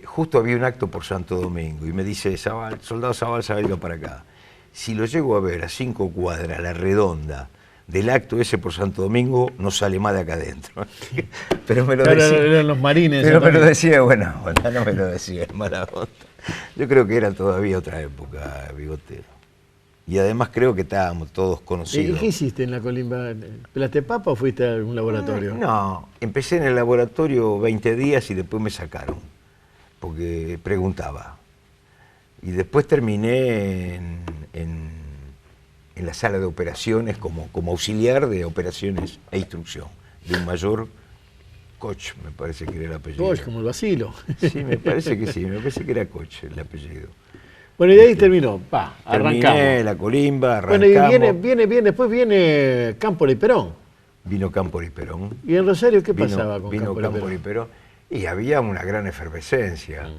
justo había un acto por Santo Domingo, y me dice, soldado Zabalza, venga para acá. Si lo llego a ver a 5 cuadras, la redonda, del acto ese por Santo Domingo, no sale más de acá adentro. Pero me lo Claro, decía. eran los marines. Pero me lo también. decía, bueno, no me lo decía, es mala onda. Yo creo que era todavía otra época, Bigotero. Y además creo que estábamos todos ¿Y conocidos. qué hiciste en la colimba? ¿Pelaste papa o fuiste a algún laboratorio? No, empecé en el laboratorio 20 días y después me sacaron, porque preguntaba. Y después terminé en la sala de operaciones como auxiliar de operaciones e instrucción, de un mayor Koch, me parece que era el apellido. Koch, como el vacilo. Sí, me parece que sí, me parece que era Koch el apellido. Bueno, y de ahí terminó, arrancamos. Terminé la colimba, arrancamos. Bueno, y después viene Cámpora y Perón. vino Cámpora y Perón. ¿Y en Rosario qué pasaba con vino Cámpora y Cámpora y Perón? Y había una gran efervescencia.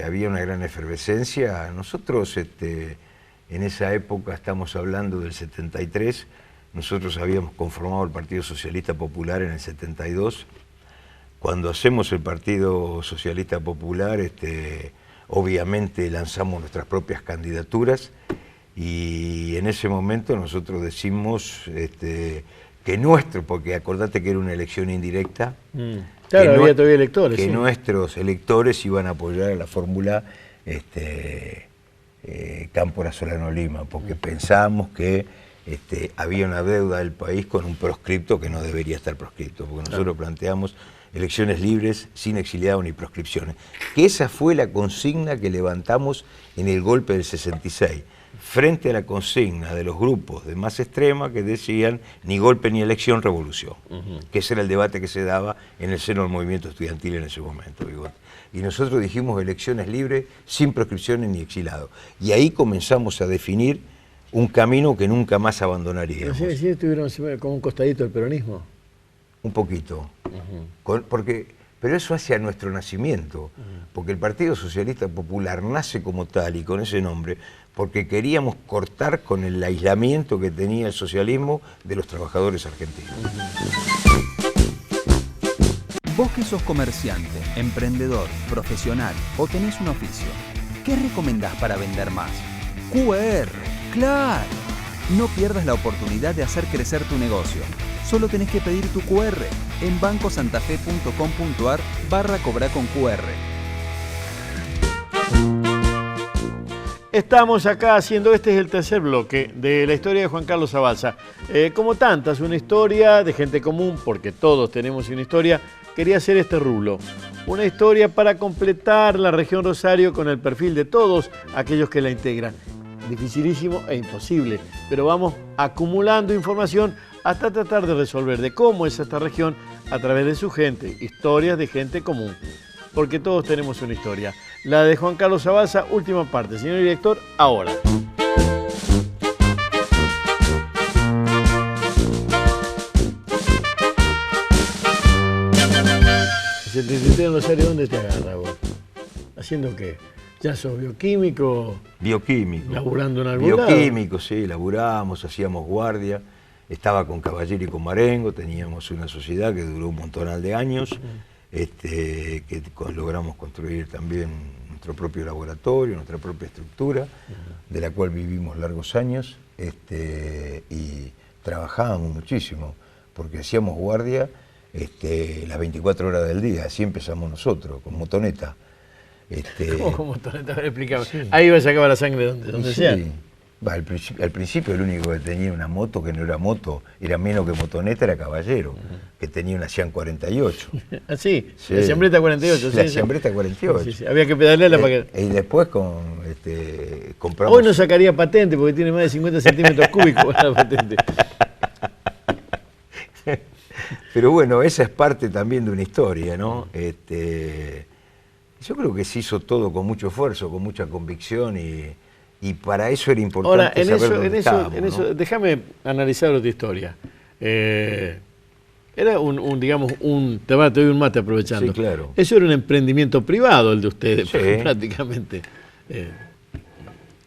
Había una gran efervescencia. Nosotros, en esa época, estamos hablando del 73, nosotros habíamos conformado el Partido Socialista Popular en el 72. Cuando hacemos el Partido Socialista Popular, obviamente lanzamos nuestras propias candidaturas y en ese momento nosotros decimos que porque acordate que era una elección indirecta, claro, había todavía electores. Que sí. nuestros electores iban a apoyar a la fórmula Cámpora Solano Lima, porque pensábamos que había una deuda del país con un proscripto que no debería estar proscripto, porque nosotros planteamos elecciones libres, sin exiliados ni proscripciones. Que esa fue la consigna que levantamos en el golpe del 66, frente a la consigna de los grupos de más extrema que decían ni golpe ni elección, revolución. Que ese era el debate que se daba en el seno del movimiento estudiantil en ese momento. Y nosotros dijimos elecciones libres, sin proscripciones ni exiliados. Y ahí comenzamos a definir un camino que nunca más abandonaríamos. ¿Sí estuvieron como un costadito del peronismo? Un poquito. Pero eso hace a nuestro nacimiento, porque el Partido Socialista Popular nace como tal y con ese nombre, porque queríamos cortar con el aislamiento que tenía el socialismo de los trabajadores argentinos. Vos que sos comerciante, emprendedor, profesional o tenés un oficio, ¿qué recomendás para vender más? QR, claro. No pierdas la oportunidad de hacer crecer tu negocio. Solo tenés que pedir tu QR en bancosantafe.com.ar/cobrar con QR. Estamos acá haciendo, este es el tercer bloque de la historia de Juan Carlos Zabalza. Como tantas, una historia de gente común, porque todos tenemos una historia, quería hacer este rublo. Una historia para completar la región Rosario con el perfil de todos aquellos que la integran. Dificilísimo e imposible, pero vamos acumulando información hasta tratar de resolver de cómo es esta región a través de su gente, historias de gente común, porque todos tenemos una historia. La de Juan Carlos Zabalza, última parte. Señor director, ahora. ¿El 73 en Rosario dónde te agarra vos? ¿Haciendo qué? ¿Ya sos bioquímico? Bioquímico. ¿Laburando en algún lado? Bioquímico, sí, laburábamos, hacíamos guardia. Estaba con Caballero y con Marengo, teníamos una sociedad que duró un montonal de años, que logramos construir también nuestro propio laboratorio, nuestra propia estructura, de la cual vivimos largos años, y trabajábamos muchísimo, porque hacíamos guardia las 24 horas del día, así empezamos nosotros, con motoneta. ¿Cómo con motoneta? Explícame. Sí. Ahí iba a sacar la sangre donde sea. Al principio el único que tenía una moto que no era moto, era menos que motoneta, era Caballero, que tenía una Cian 48. ¿Ah, sí? La Ciambretta 48. La Ciambretta 48. Sí. Había que pedalearla para que... Y después compramos... Hoy no sacaría patente porque tiene más de 50 centímetros cúbicos la patente. Pero bueno, esa es parte también de una historia, ¿no? Yo creo que se hizo todo con mucho esfuerzo, con mucha convicción y para eso era importante. Ahora, en eso, déjame analizar otra historia. Era digamos, te doy un mate aprovechando. Sí, claro. Eso era un emprendimiento privado el de ustedes, sí, prácticamente.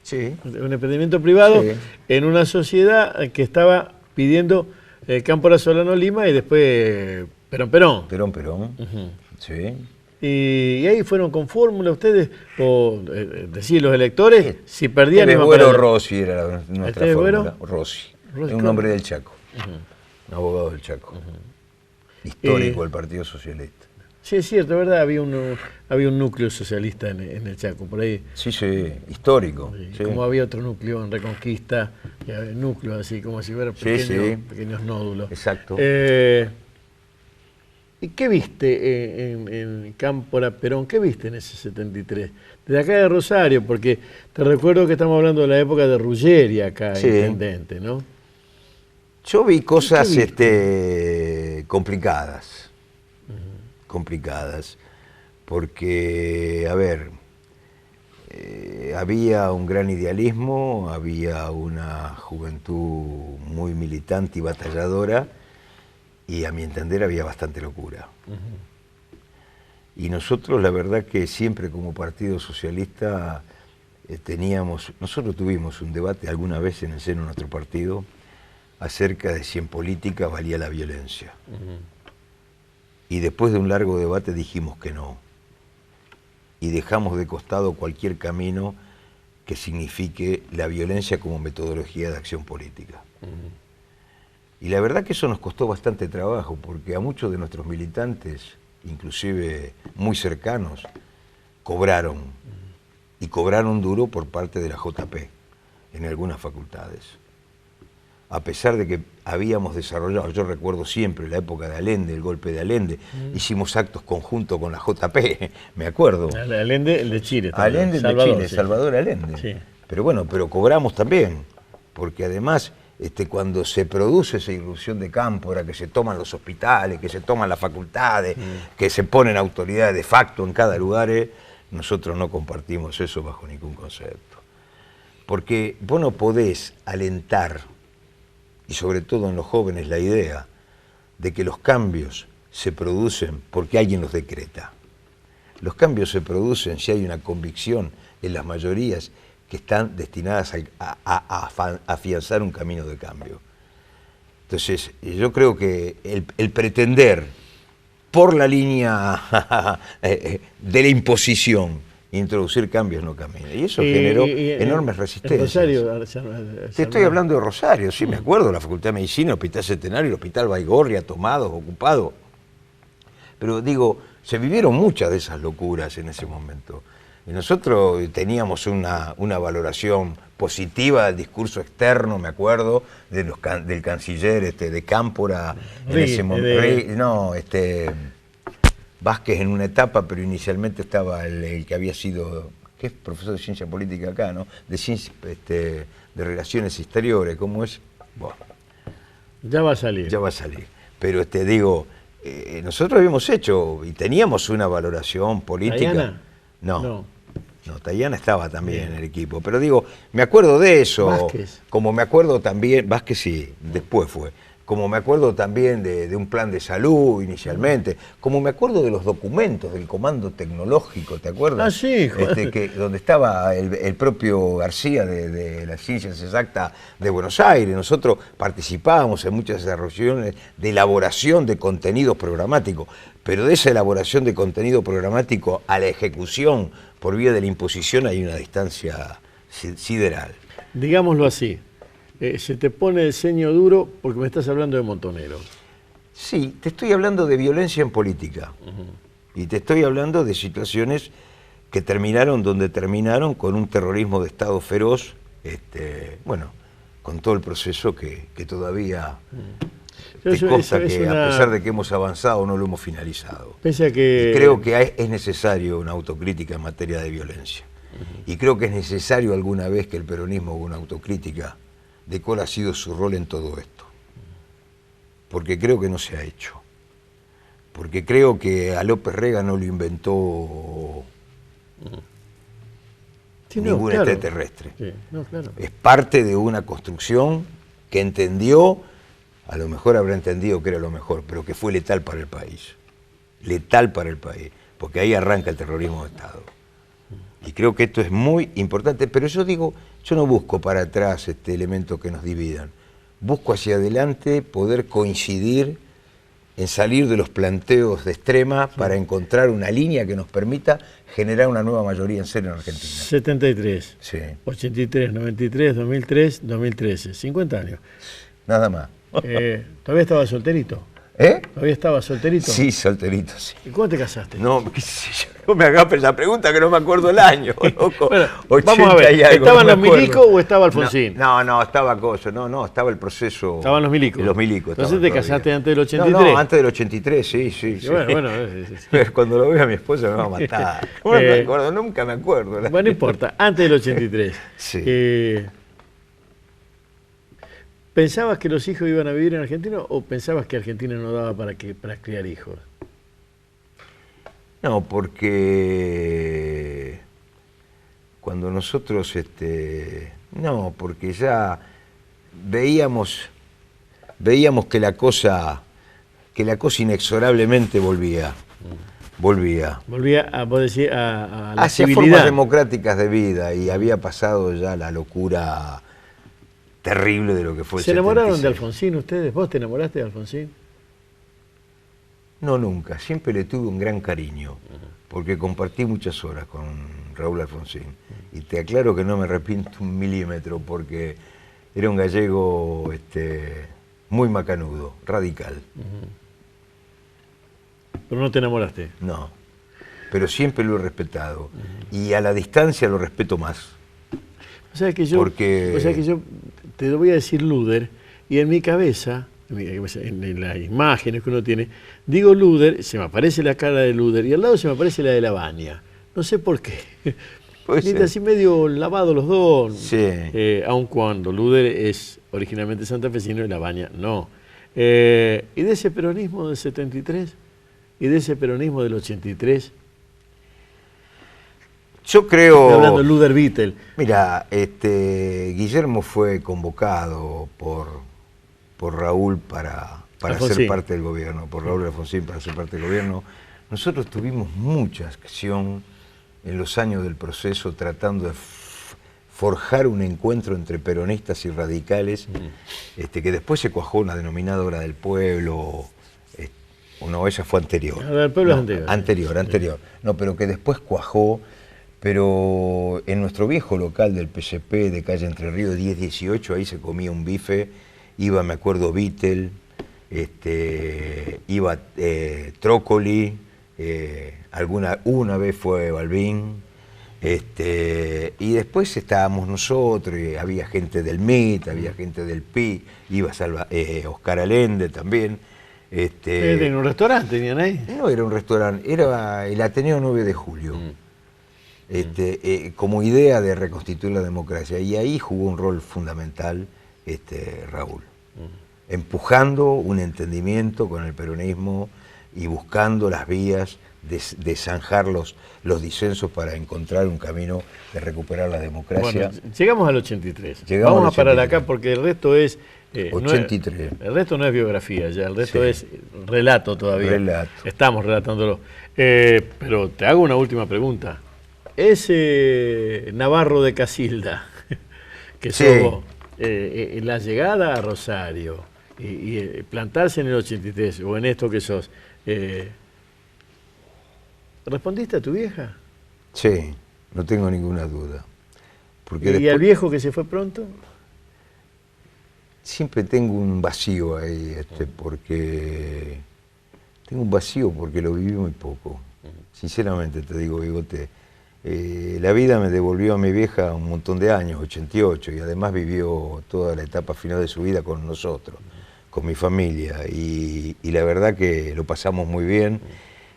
Sí. Un emprendimiento privado, sí, en una sociedad que estaba pidiendo Cámpora Solano Lima y después Perón. Sí. Y ahí fueron con fórmula ustedes, o decir los electores, si perdían... Bueno, Rossi era nuestra fórmula. Rossi, un hombre del Chaco, un abogado del Chaco, histórico del Partido Socialista. Sí, es cierto, ¿verdad? Había un núcleo socialista en el Chaco, por ahí. Sí, histórico. Sí. Como había otro núcleo en Reconquista, núcleos así, como si fueran pequeños nódulos. Exacto. ¿Y qué viste en Cámpora Perón? ¿Qué viste en ese 73? Desde acá de Rosario, porque te recuerdo que estamos hablando de la época de Ruggeri acá, sí, intendente, ¿no? Yo vi cosas complicadas. Complicadas. Porque, a ver, había un gran idealismo, había una juventud muy militante y batalladora, y a mi entender había bastante locura. Y nosotros, la verdad que siempre como Partido Socialista nosotros tuvimos un debate alguna vez en el seno de nuestro partido acerca de si en política valía la violencia. Y después de un largo debate dijimos que no. Y dejamos de costado cualquier camino que signifique la violencia como metodología de acción política. Y la verdad que eso nos costó bastante trabajo, porque a muchos de nuestros militantes, inclusive muy cercanos, cobraron. Y cobraron duro por parte de la JP en algunas facultades. A pesar de que habíamos desarrollado, yo recuerdo siempre la época de Allende, el golpe de Allende, hicimos actos conjuntos con la JP, me acuerdo. Allende, el de Chile. Allende, el de Chile, sí. Salvador Allende. Sí. Pero bueno, pero cobramos también, porque además cuando se produce esa irrupción de Cámpora, que se toman los hospitales, que se toman las facultades, que se ponen autoridades de facto en cada lugar, nosotros no compartimos eso bajo ningún concepto. Porque vos no podés alentar, y sobre todo en los jóvenes, la idea de que los cambios se producen porque alguien los decreta. Los cambios se producen si hay una convicción en las mayorías que están destinadas a afianzar un camino de cambio. Entonces, yo creo que el pretender por la línea de la imposición introducir cambios no camina. Y eso generó enormes resistencias. Te estoy hablando de Rosario, sí, me acuerdo, la Facultad de Medicina, el Hospital Centenario, el Hospital Baigorria, tomados, ocupados. Pero digo, se vivieron muchas de esas locuras en ese momento. Y nosotros teníamos una valoración positiva del discurso externo, me acuerdo, del canciller de Cámpora, en ese momento. Vázquez en una etapa, pero inicialmente estaba el que había sido, que es profesor de ciencia política acá, ¿no? De relaciones exteriores, ¿cómo es? Bueno, ya va a salir. Ya va a salir. Pero nosotros habíamos hecho y teníamos una valoración política. ¿Tayana? No, Tayana estaba también en el equipo. Pero digo, me acuerdo de eso. Vázquez. Como me acuerdo también, Vázquez sí, después fue. Como me acuerdo también de un plan de salud inicialmente, como me acuerdo de los documentos del Comando Tecnológico, ¿te acuerdas? Ah, sí, donde estaba el propio García de las Ciencias Exactas de Buenos Aires. Nosotros participábamos en muchas reuniones de elaboración de contenidos programáticos, pero de esa elaboración de contenido programático a la ejecución por vía de la imposición hay una distancia sideral. Digámoslo así. Se te pone el ceño duro porque me estás hablando de Montonero. Sí, te estoy hablando de violencia en política. Y te estoy hablando de situaciones que terminaron donde terminaron, con un terrorismo de Estado feroz, con todo el proceso que todavía te consta que a pesar de que hemos avanzado no lo hemos finalizado. Pese a que... Y creo que es necesario una autocrítica en materia de violencia. Y creo que es necesario alguna vez que el peronismo haga una autocrítica de cuál ha sido su rol en todo esto. Porque creo que no se ha hecho. Porque creo que a López Rega no lo inventó ningún extraterrestre. Sí, claro. Es parte de una construcción que entendió, a lo mejor habrá entendido que era lo mejor, pero que fue letal para el país. Letal para el país. Porque ahí arranca el terrorismo de Estado. Y creo que esto es muy importante, pero yo digo, yo no busco para atrás elementos que nos dividan. Busco hacia adelante poder coincidir en salir de los planteos de extrema para encontrar una línea que nos permita generar una nueva mayoría en serio en Argentina. 73, sí. 83, 93, 2003, 2013, 50 años. Nada más. ¿Todavía estaba solterito? ¿Todavía estaba solterito? Sí, solterito, sí. ¿Y cuándo te casaste? No, qué sé yo, no me hagas la pregunta que no me acuerdo el año, loco. Bueno, vamos a ver, ¿estaban los milicos o estaba Alfonsín? No, estaba Coso, no, estaba el proceso. ¿Estaban los milicos? Los milicos. Entonces te casaste antes del 83. No, antes del 83, sí. Bueno. Cuando lo vea mi esposa me va a matar. No me acuerdo, nunca me acuerdo. Bueno, no importa, antes del 83. Sí. ¿Pensabas que los hijos iban a vivir en Argentina o pensabas que Argentina no daba para criar hijos? No, porque cuando nosotros, porque ya veíamos que la cosa que la cosa inexorablemente volvía. Volvía a, vos decís, a la hacia civilidad. formas democráticas de vida, y había pasado ya la locura terrible de lo que fue el ¿Se enamoraron 76. de Alfonsín ustedes? ¿Vos te enamoraste de Alfonsín? No, nunca. Siempre le tuve un gran cariño, porque compartí muchas horas con Raúl Alfonsín. Y te aclaro que no me arrepiento un milímetro, porque era un gallego muy macanudo, radical. Pero no te enamoraste. No, pero siempre lo he respetado. Y a la distancia lo respeto más. O sea que yo te lo voy a decir Luder, y en mi cabeza, en las imágenes que uno tiene, digo Luder, se me aparece la cara de Luder y al lado se me aparece la de Lavagna. No sé por qué. Está así medio lavado los dos. Sí. Aun cuando Luder es originalmente santafesino y Lavagna no. ¿Y de ese peronismo del 73? ¿Y de ese peronismo del 83? Yo creo... Estoy hablando de Luder Vittel. Mira, Guillermo fue convocado por Raúl para ser parte del gobierno, por Raúl Alfonsín para ser parte del gobierno. Nosotros tuvimos mucha acción en los años del proceso tratando de forjar un encuentro entre peronistas y radicales, que después se cuajó una denominada Hora del Pueblo. No, esa fue anterior. La del Pueblo es anterior. Anterior. No, pero que después cuajó. Pero en nuestro viejo local del PCP de calle Entre Ríos 1018, ahí se comía un bife, iba, me acuerdo, Vittel, iba Trócoli, una vez fue Balbín, y después estábamos nosotros, y había gente del MIT, había gente del PI, iba Oscar Allende también. ¿En un restaurante tenían ahí? No era un restaurante, era el Ateneo 9 de Julio. Como idea de reconstituir la democracia, y ahí jugó un rol fundamental Raúl, empujando un entendimiento con el peronismo y buscando las vías de zanjar los disensos para encontrar un camino de recuperar la democracia. Bueno, llegamos al 83. Vamos a parar acá porque el resto es... 83. El resto no es biografía ya, el resto es relato todavía. Relato. Estamos relatándolo. Pero te hago una última pregunta. Ese Navarro de Casilda, que sos vos, la llegada a Rosario y plantarse en el 83, o en esto que sos, ¿respondiste a tu vieja? Sí, no tengo ninguna duda. Porque ¿Y después, al viejo que se fue pronto? Siempre tengo un vacío ahí, porque tengo un vacío porque lo viví muy poco. Sinceramente te digo, Bigote. La vida me devolvió a mi vieja un montón de años, 88, y además vivió toda la etapa final de su vida con nosotros, con mi familia, y la verdad que lo pasamos muy bien,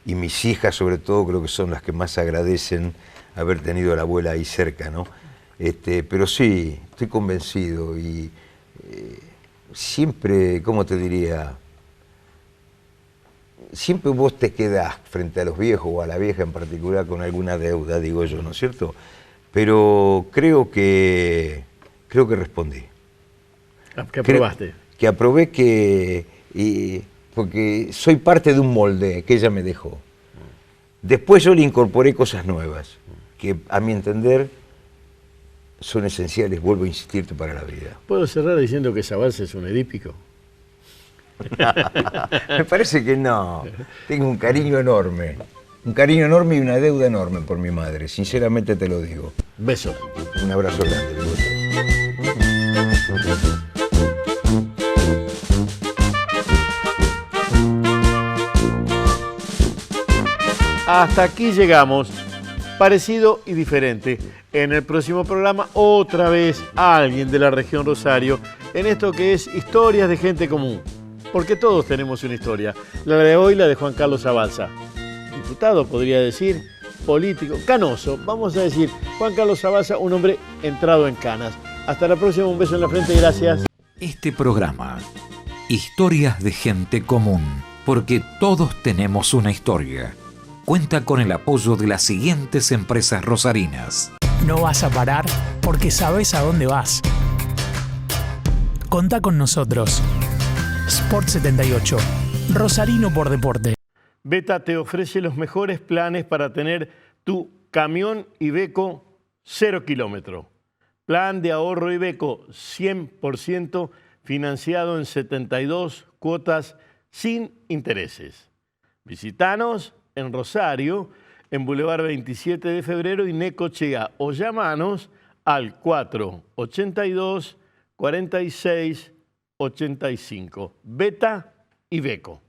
y mis hijas sobre todo creo que son las que más agradecen haber tenido a la abuela ahí cerca, ¿no? Pero sí, estoy convencido, y siempre, ¿cómo te diría? Siempre vos te quedás frente a los viejos o a la vieja en particular con alguna deuda, digo yo, ¿no es cierto? Pero creo que respondí. ¿Que aprobaste? Que aprobé porque soy parte de un molde que ella me dejó. Después yo le incorporé cosas nuevas, que a mi entender son esenciales, vuelvo a insistirte, para la vida. ¿Puedo cerrar diciendo que Sabalza es un edípico? Me parece que no. Tengo un cariño enorme y una deuda enorme por mi madre, sinceramente te lo digo. Besos. Un abrazo grande. Hasta aquí llegamos, parecido y diferente. En el próximo programa, otra vez alguien de la región Rosario, en esto que es Historias de Gente Común. Porque todos tenemos una historia. La de hoy, la de Juan Carlos Sabalza. Diputado, podría decir, político, canoso. Vamos a decir, Juan Carlos Sabalza, un hombre entrado en canas. Hasta la próxima, un beso en la frente y gracias. Este programa, Historias de Gente Común, porque todos tenemos una historia, cuenta con el apoyo de las siguientes empresas rosarinas. No vas a parar porque sabes a dónde vas. Contá con nosotros. Sport 78. Rosarino por deporte. Beta te ofrece los mejores planes para tener tu camión Iveco 0 kilómetro. Plan de ahorro Iveco 100% financiado en 72 cuotas sin intereses. Visítanos en Rosario, en Boulevard 27 de Febrero y Necochea, o llamanos al 482 46 85. Beta Iveco.